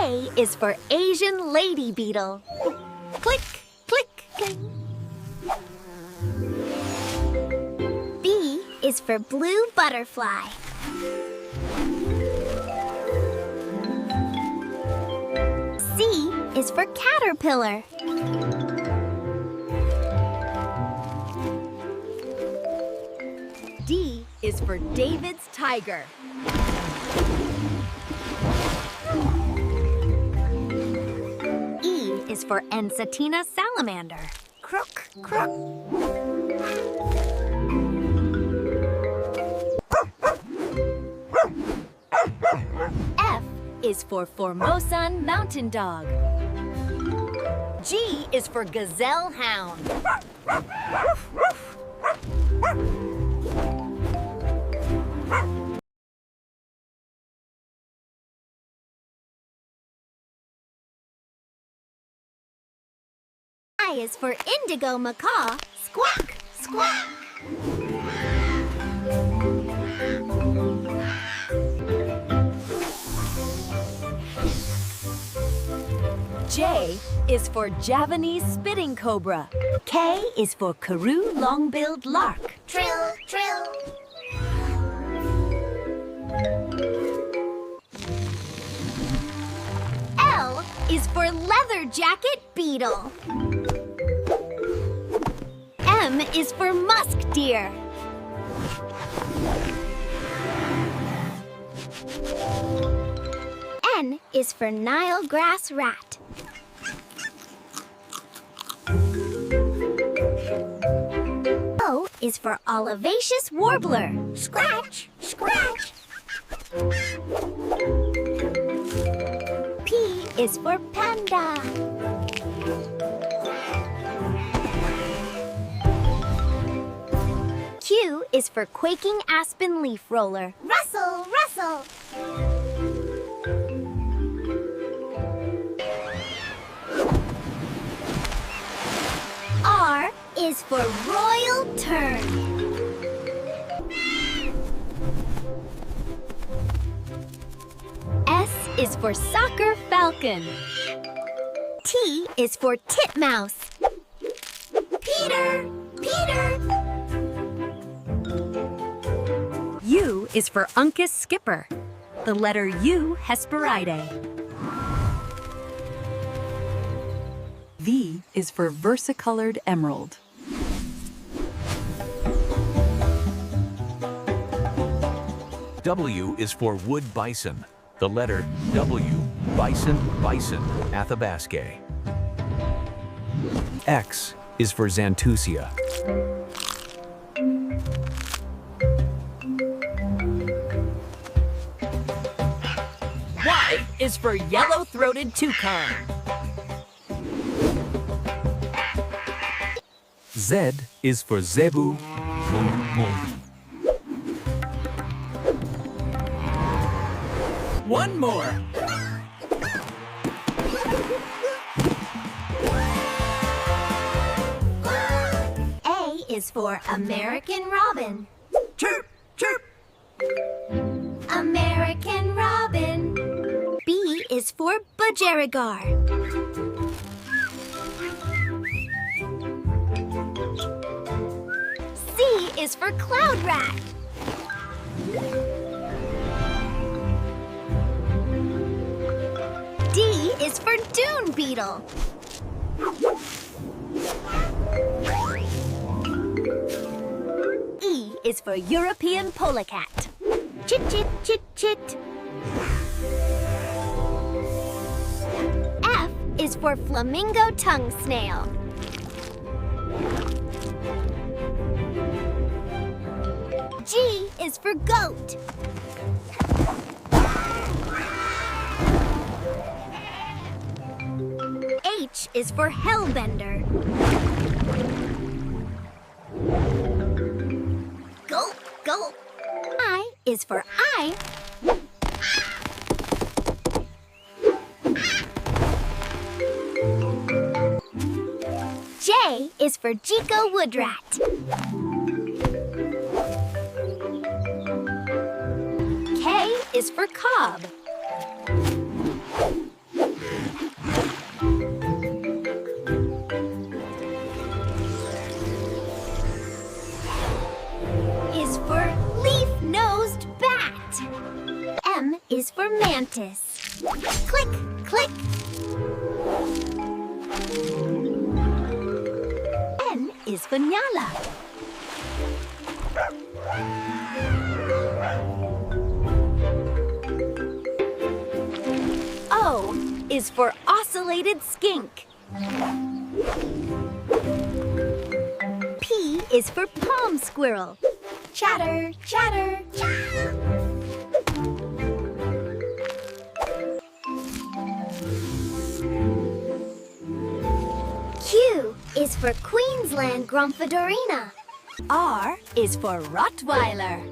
A is for Asian lady beetle. Click, click, click. B is for blue butterfly. C is for caterpillar. D is for David's tiger. E is for Ensatina salamander. Croak, croak. F is for Formosan mountain dog. G is for gazelle hound. I is for indigo macaw. Squawk, squawk. J is for Javanese spitting cobra. K is for Karoo long-billed lark. Trill, trill. L is for leather jacket beetle. M is for musk deer. N is for Nile grass rat. O is for olivaceous warbler. Scratch, scratch. P is for panda. Q is for quaking aspen leaf roller. Rustle, rustle. R is for royal tern. S is for soccer falcon. T is for titmouse. Peter, Peter. U is for Uncas skipper. The letter U, Hesperidae. V is for versicolored emerald. W is for wood bison. The letter W, bison, bison, Athabascae. X is for Xanthusia. Y is for yellow-throated toucan. Z is for zebu, mundi. One more. A is for American robin. Chirp, chirp. American robin. B is for budgerigar. C is for cloud rat. D is for dune beetle. E is for European polecat. Chit, chit, chit, chit. F is for flamingo tongue snail. G is for goat. H is for hellbender. Gulp, gulp. I is for eye. J is for Jico woodrat. K is for cob. tortoise. Click, click. N is for nyala. O is for oscillated skink. P is for palm squirrel. Chatter, chatter, chatter. Q is for Queensland Grumpfadorina. R is for Rottweiler.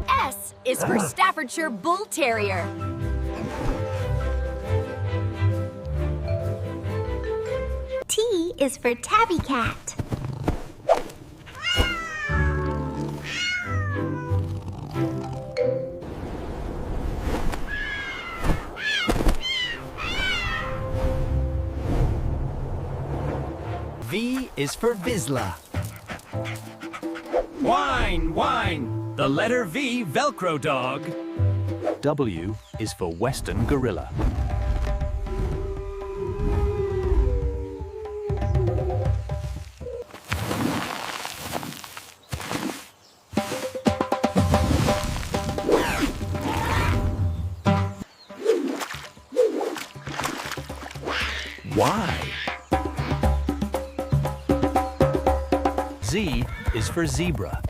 S is for Staffordshire Bull Terrier. T is for Tabby Cat. V is for Vizsla. Wine, wine. The letter V, Velcro dog. W is for Western gorilla. Y. Z is for zebra.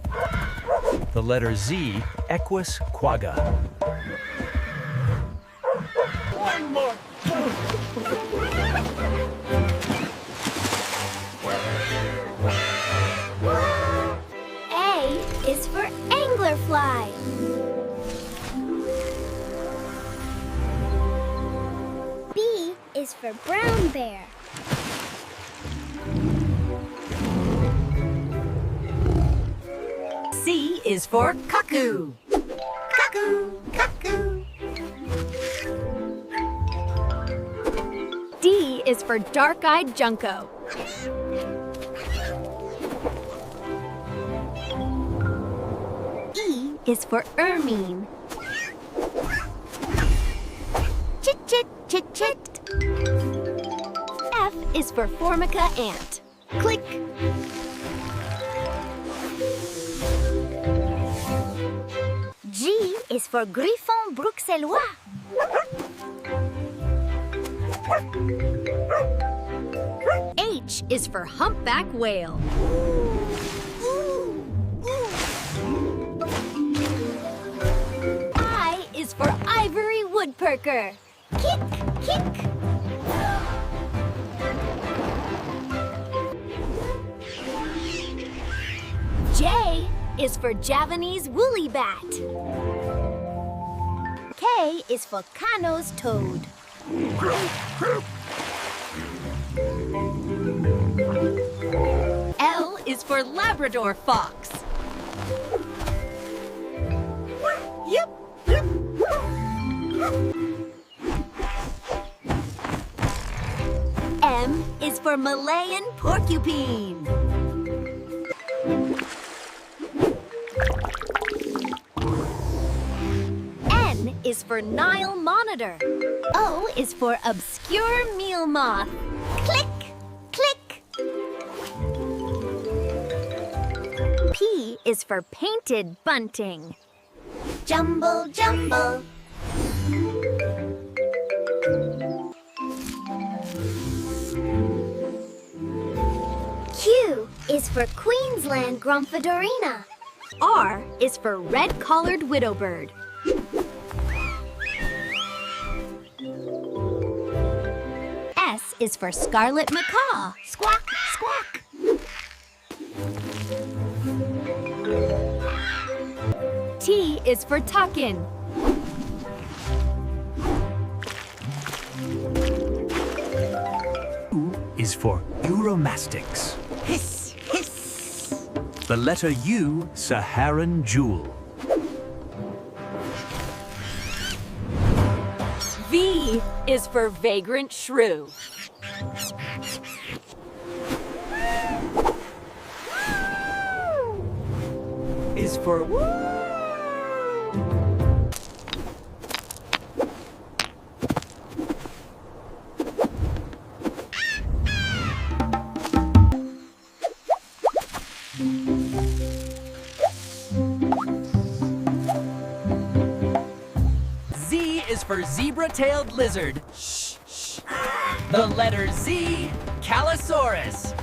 The letter Z, Equus quagga. One more. A is for anglerfly. B is for brown bear. C is for cuckoo. Cuckoo, cuckoo. D is for dark-eyed junco. E is for ermine. Chit, chit, chit, chit. F is for formica ant. Click. G is for griffon bruxellois. H is for humpback whale. I is for ivory woodpecker. Kick, kick. J is for Javanese woolly bat. K is for Cano's toad. L is for Labrador fox. Yep. M is for Malayan porcupine. N is for Nile monitor. O is for obscure meal moth. Click, click. P is for painted bunting. Jumble, jumble. Q is for Queensland Grumpfadorina. R is for red-collared widowbird. S is for scarlet macaw. Squawk, squawk. T is for tuckin. U is for Uromastyx. Hiss, hiss. The letter U, Saharan jewel. V is for vagrant shrew. Is for woo. Z is for zebra-tailed lizard. Shh, shh. The letter Z, Callosaurus.